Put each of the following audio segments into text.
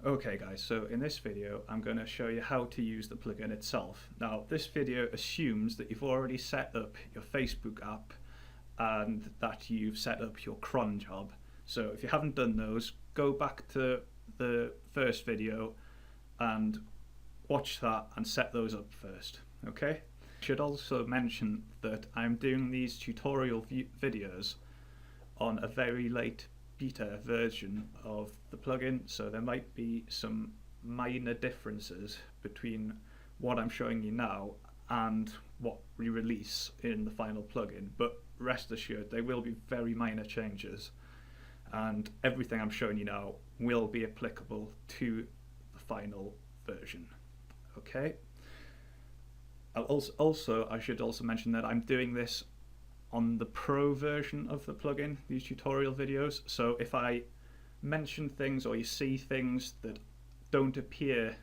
Okay guys, so in this video I'm going to show you how to use the plugin itself. Now this video assumes that you've already set up your Facebook app and that you've set up your cron job. So if you haven't done those, go back to the first video and watch that and set those up first, okay? I should also mention that I'm doing these tutorial videos on a very late beta version of the plugin, so there might be some minor differences between what I'm showing you now and what we release in the final plugin, but rest assured they will be very minor changes and everything I'm showing you now will be applicable to the final version. Okay. I should also mention that I'm doing this on the pro version of the plugin, these tutorial videos. So if I mention things or you see things that don't appear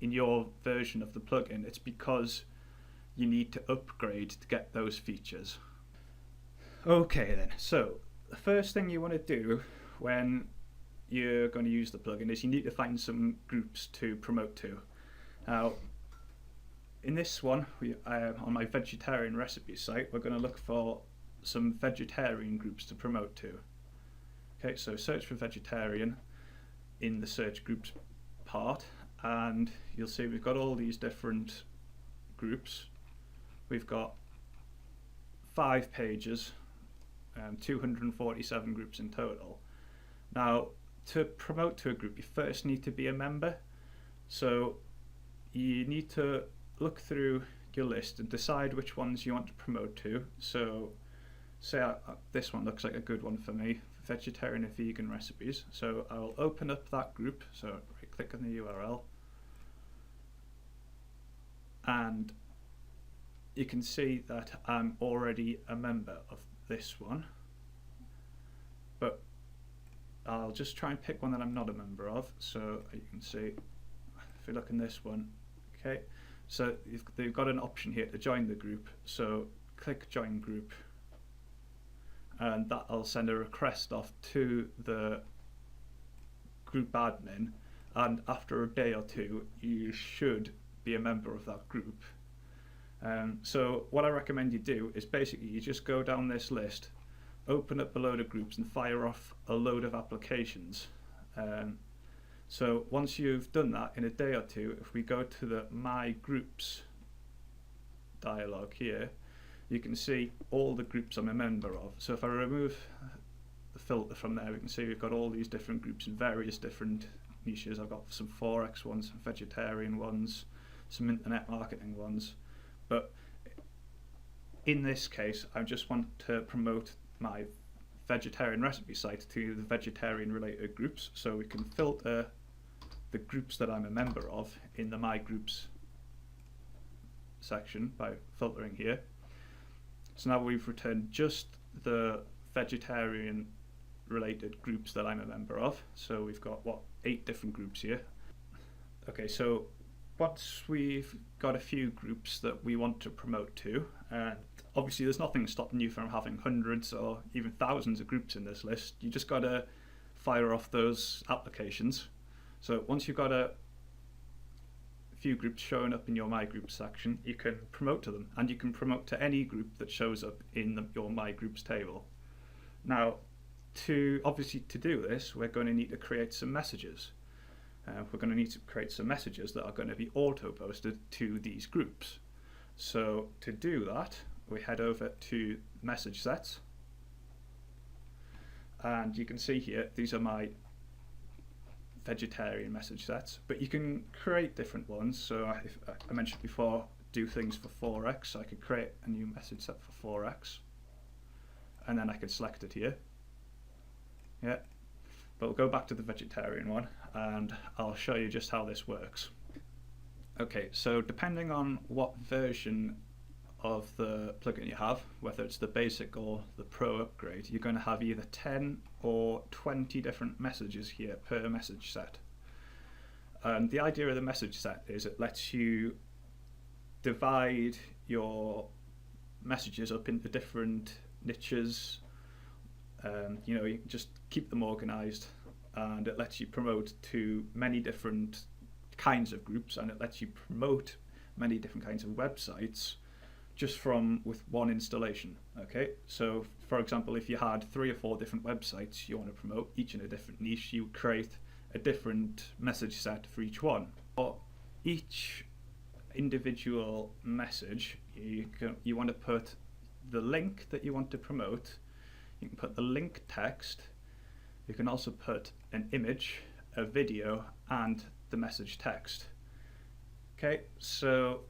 in your version of the plugin, it's because you need to upgrade to get those features. Okay then, so the first thing you want to do when you're going to use the plugin is you need to find some groups to promote to. Now, in this one, on my vegetarian recipe site, we're going to look for some vegetarian groups to promote to. Okay, so search for vegetarian in the search groups part, and you'll see we've got all these different groups. We've got 5 pages, 247 groups in total. Now, to promote to a group, you first need to be a member. So you need to look through your list and decide which ones you want to promote to. So say this one looks like a good one for me, vegetarian and vegan recipes. So I'll open up that group, so right click on the URL, and you can see that I'm already a member of this one, but I'll just try and pick one that I'm not a member of. So you can see if you look in this one, okay, so they've got an option here to join the group, so click join group and that'll send a request off to the group admin, and after a day or two you should be a member of that group. So what I recommend you do is basically you just go down this list, open up a load of groups and fire off a load of applications. So once you've done that in a day or two, if we go to the My Groups dialog here, you can see all the groups I'm a member of. So if I remove the filter from there, we can see we've got all these different groups in various different niches. I've got some Forex ones, some vegetarian ones, some internet marketing ones. But in this case, I just want to promote my vegetarian recipe site to the vegetarian related groups, so we can filter the groups that I'm a member of in the My Groups section by filtering here. So now we've returned just the vegetarian related groups that I'm a member of. So we've got 8 different groups here. Okay, so once we've got a few groups that we want to promote to, and obviously there's nothing stopping you from having hundreds or even thousands of groups in this list, you just got to fire off those applications. So once you've got a few groups showing up in your My Groups section, you can promote to them, and you can promote to any group that shows up in your My Groups table. Now, to do this, we're going to need to create some messages. We're going to need to create some messages that are going to be auto-posted to these groups. So to do that, we head over to message sets, and you can see here these are my vegetarian message sets, but you can create different ones. So if I mentioned before, do things for Forex, so I could create a new message set for Forex, and then I could select it here. Yeah. But we'll go back to the vegetarian one and I'll show you just how this works. Okay, so depending on what version of the plugin you have, whether it's the basic or the pro upgrade, you're going to have either 10 or 20 different messages here per message set. And the idea of the message set is it lets you divide your messages up into different niches. You can just keep them organized and it lets you promote to many different kinds of groups, and it lets you promote many different kinds of websites just from with one installation. Okay, so for example, if you had 3 or 4 different websites you want to promote, each in a different niche, you create a different message set for each one. For each individual message, you want to put the link that you want to promote. You can put the link text. You can also put an image, a video, and the message text. Okay, so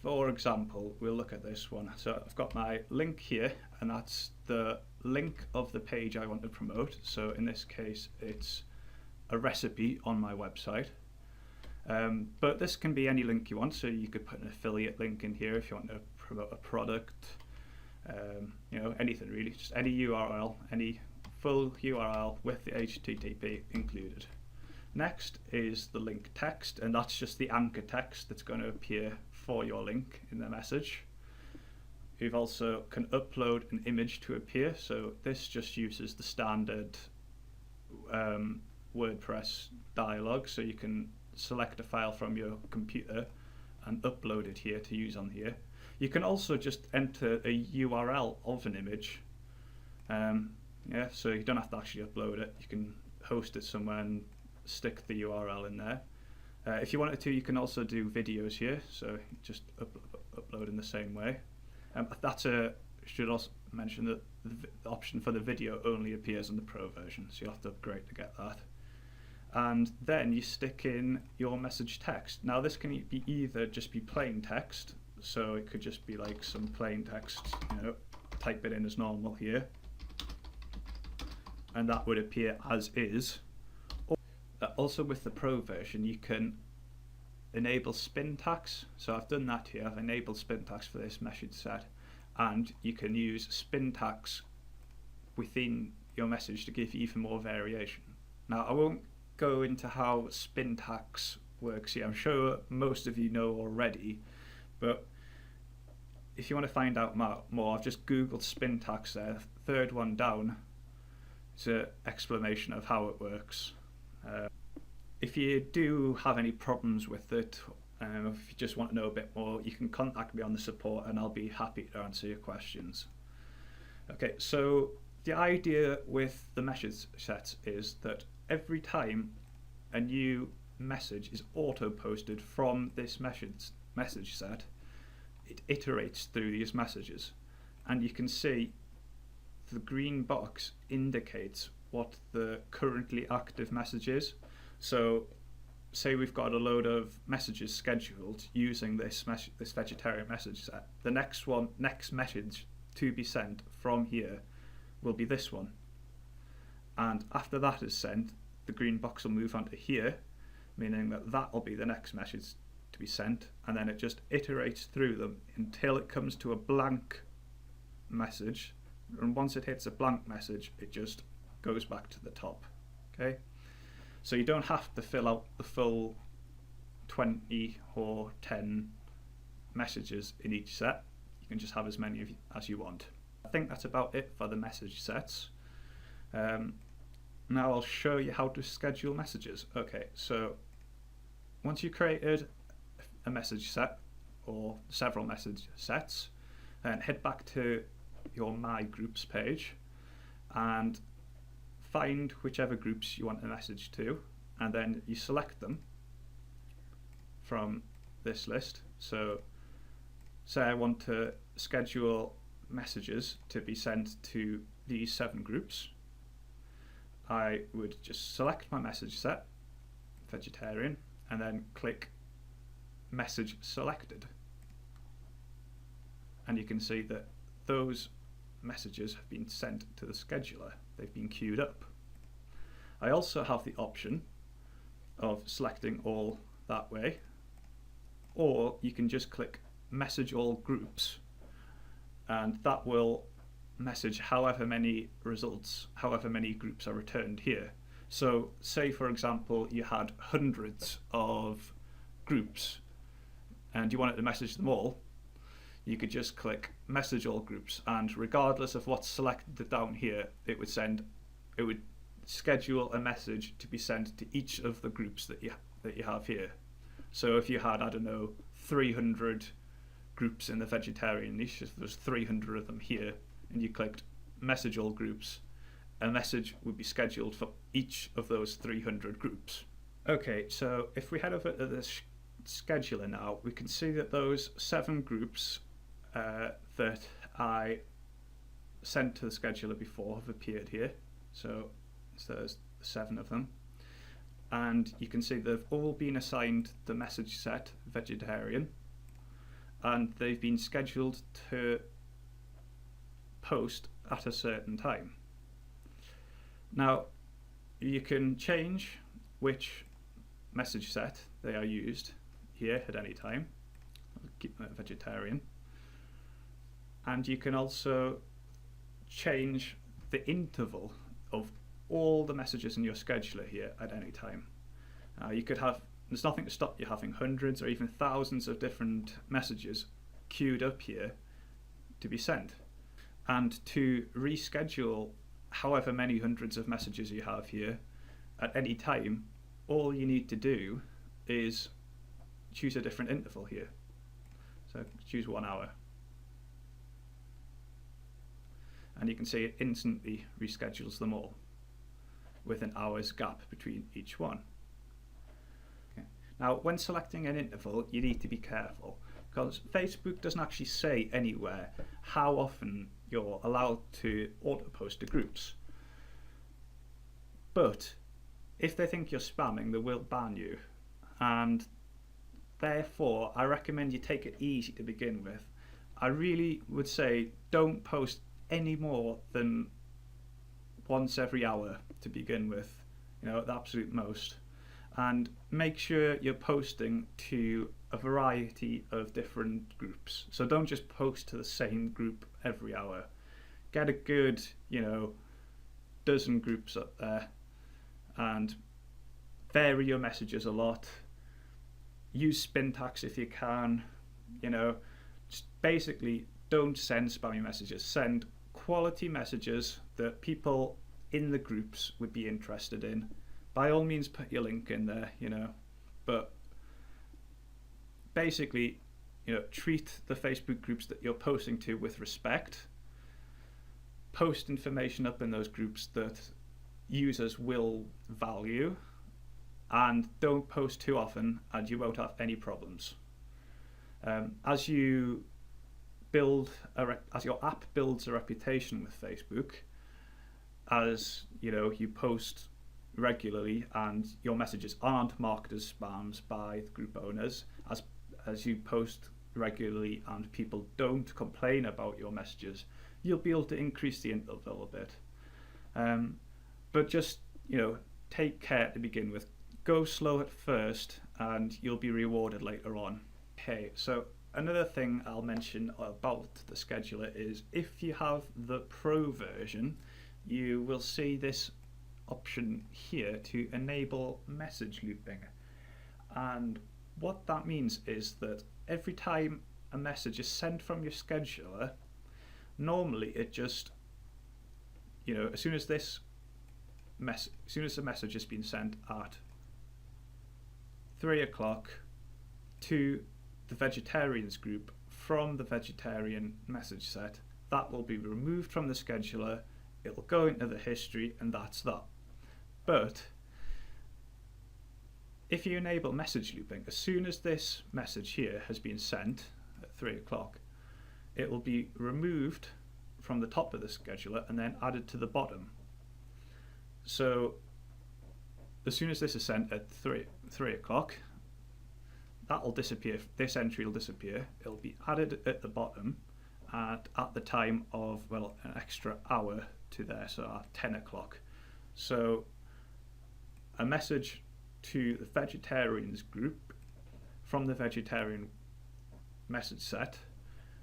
for example, we'll look at this one. So I've got my link here, and that's the link of the page I want to promote. So in this case, it's a recipe on my website. But this can be any link you want, so you could put an affiliate link in here if you want to promote a product, anything really, just any URL, any full URL with the HTTP included. Next is the link text, and that's just the anchor text that's going to appear for your link in the message. You've also can upload an image to appear, so this just uses the standard WordPress dialog, so you can select a file from your computer and upload it here to use on here. You can also just enter a URL of an image, so you don't have to actually upload it. You can host it somewhere and stick the URL in there. If you wanted to, you can also do videos here, so just upload in the same way. Should also mention that the option for the video only appears on the Pro version, so you'll have to upgrade to get that. And then you stick in your message text. Now this can be either just be plain text, so it could just be like some plain text, type it in as normal here, and that would appear as is. Also with the Pro version you can enable spin tags, so I've done that here. I've enabled spin tags for this message set, and you can use spin tags within your message to give you even more variation. Now I won't go into how spin tags works here. I'm sure most of you know already, but if you want to find out more, I've just googled spin tags there. Third one down, it's an explanation of how it works. If you do have any problems with it, if you just want to know a bit more, you can contact me on the support and I'll be happy to answer your questions. Okay, so the idea with the message sets is that every time a new message is auto-posted from this message set, it iterates through these messages, and you can see the green box indicates what the currently active message is. So say we've got a load of messages scheduled using this vegetarian message set. The next message to be sent from here will be this one, and after that is sent, the green box will move on to here, meaning that will be the next message to be sent, and then it just iterates through them until it comes to a blank message, and once it hits a blank message it just goes back to the top. Okay, so you don't have to fill out the full 20 or 10 messages in each set. You can just have as many as you want. I think that's about it for the message sets. Now I'll show you how to schedule messages. Okay, so once you created a message set or several message sets, head back to your My Groups page and find whichever groups you want a message to, and then you select them from this list. So say I want to schedule messages to be sent to these 7 groups. I would just select my message set, vegetarian, and then click message selected, and you can see that those messages have been sent to the scheduler. They've been queued up. I also have the option of selecting all that way, or you can just click message all groups, and that will message however many groups are returned here. So say for example you had hundreds of groups and you wanted to message them all, you could just click message all groups, and regardless of what's selected down here, it it would schedule a message to be sent to each of the groups that you have here. So if you had, I don't know, 300 groups in the vegetarian niche, if there's 300 of them here, and you clicked message all groups, a message would be scheduled for each of those 300 groups. Okay, so if we head over to the scheduler now, we can see that those 7 groups that I sent to the scheduler before have appeared here. So there's 7 of them. And you can see they've all been assigned the message set vegetarian, and they've been scheduled to post at a certain time. Now, you can change which message set they are used here at any time. I'll keep that vegetarian. And you can also change the interval of all the messages in your scheduler here at any time. You could have, there's nothing to stop you having hundreds or even thousands of different messages queued up here to be sent. And to reschedule however many hundreds of messages you have here at any time, all you need to do is choose a different interval here. So choose 1 hour. And you can see it instantly reschedules them all with an hour's gap between each one. Okay. Now, when selecting an interval, you need to be careful, because Facebook doesn't actually say anywhere how often you're allowed to auto-post to groups. But if they think you're spamming, they will ban you. And therefore, I recommend you take it easy to begin with. I really would say don't post any more than once every hour to begin with, at the absolute most. And make sure you're posting to a variety of different groups. So don't just post to the same group every hour. Get a good, dozen groups up there and vary your messages a lot. Use Spintax if you can. Just basically don't send spammy messages. Send quality messages that people in the groups would be interested in. By all means, put your link in there, but basically, treat the Facebook groups that you're posting to with respect. Post information up in those groups that users will value, and don't post too often, and you won't have any problems. As your app builds a reputation with Facebook, as you post regularly and your messages aren't marked as spams by the group owners, as you post regularly and people don't complain about your messages, you'll be able to increase the interval a bit. But just take care to begin with. Go slow at first and you'll be rewarded later on. Okay, so another thing I'll mention about the scheduler is if you have the Pro version, you will see this option here to enable message looping. And what that means is that every time a message is sent from your scheduler, normally it just, as soon as the message has been sent at 3 o'clock to the vegetarians group from the vegetarian message set, that will be removed from the scheduler, it'll go into the history, and that's that. But if you enable message looping, as soon as this message here has been sent at 3 o'clock, it will be removed from the top of the scheduler and then added to the bottom. So as soon as this is sent at 3 o'clock, that will disappear. This entry will disappear. It'll be added at the bottom at the time of, an extra hour to there, so at 10 o'clock. So a message to the vegetarians group from the vegetarian message set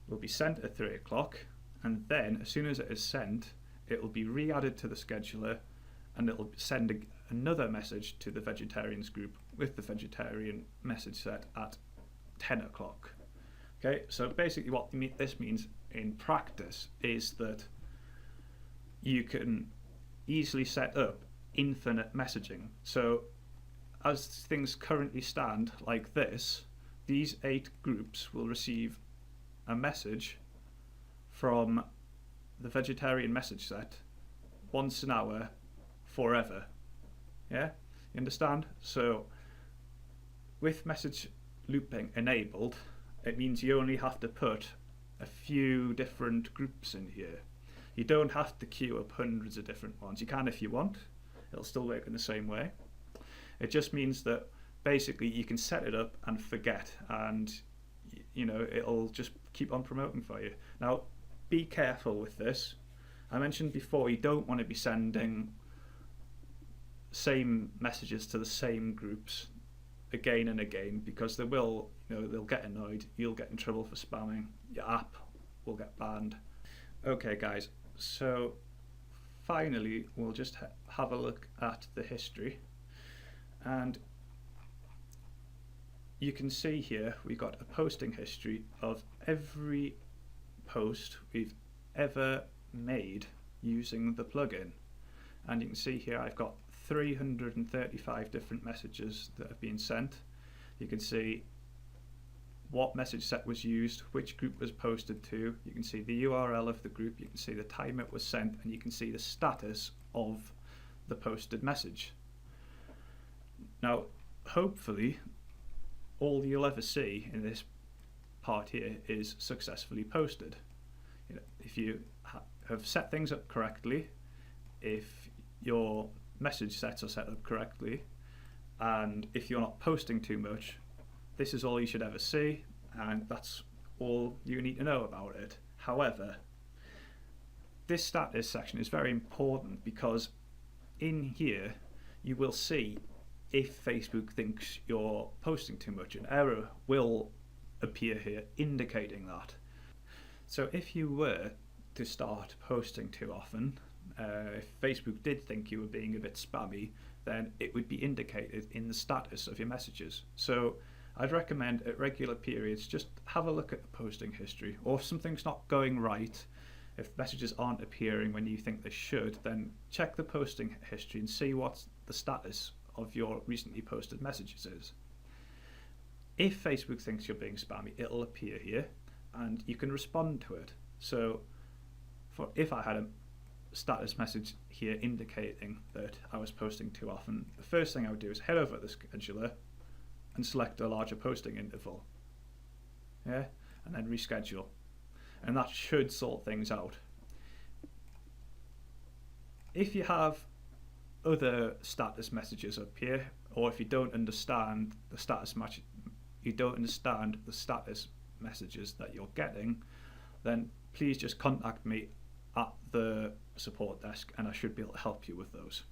will be sent at 3 o'clock, and then as soon as it is sent, it will be re-added to the scheduler, and it will send another message to the vegetarians group with the vegetarian message set at 10 o'clock. Okay, so basically what this means in practice is that you can easily set up infinite messaging. So as things currently stand like this, these 8 groups will receive a message from the vegetarian message set once an hour forever. Yeah, you understand? So with message looping enabled, it means you only have to put a few different groups in here. You don't have to queue up hundreds of different ones. You can if you want. It'll still work in the same way. It just means that basically you can set it up and forget, and you know, it'll just keep on promoting for you. Now, be careful with this. I mentioned before, you don't want to be sending same messages to the same groups again and again, because they will, you know, they'll get annoyed. You'll get in trouble for spamming. Your app will get banned. Okay, guys. So finally, we'll just have a look at the history, and you can see here we've got a posting history of every post we've ever made using the plugin, and you can see here I've got 335 different messages that have been sent. You can see what message set was used, which group was posted to, you can see the URL of the group, you can see the time it was sent, and you can see the status of the posted message. Now, hopefully, all you'll ever see in this part here is successfully posted. You know, if you have set things up correctly, if your message sets are set up correctly, and if you're not posting too much, this is all you should ever see, and that's all you need to know about it. However, this status section is very important, because in here you will see if Facebook thinks you're posting too much. An error will appear here indicating that. So if you were to start posting too often, if Facebook did think you were being a bit spammy, then it would be indicated in the status of your messages. So I'd recommend at regular periods just have a look at the posting history, or if something's not going right, if messages aren't appearing when you think they should, then check the posting history and see what the status of your recently posted messages is. If Facebook thinks you're being spammy, it'll appear here and you can respond to it. So if I had a status message here indicating that I was posting too often, the first thing I would do is head over to the scheduler and select a larger posting interval, yeah, and then reschedule, and that should sort things out. If you have other status messages up here, or if you don't understand the status messages that you're getting, then please just contact me at the support desk and I should be able to help you with those.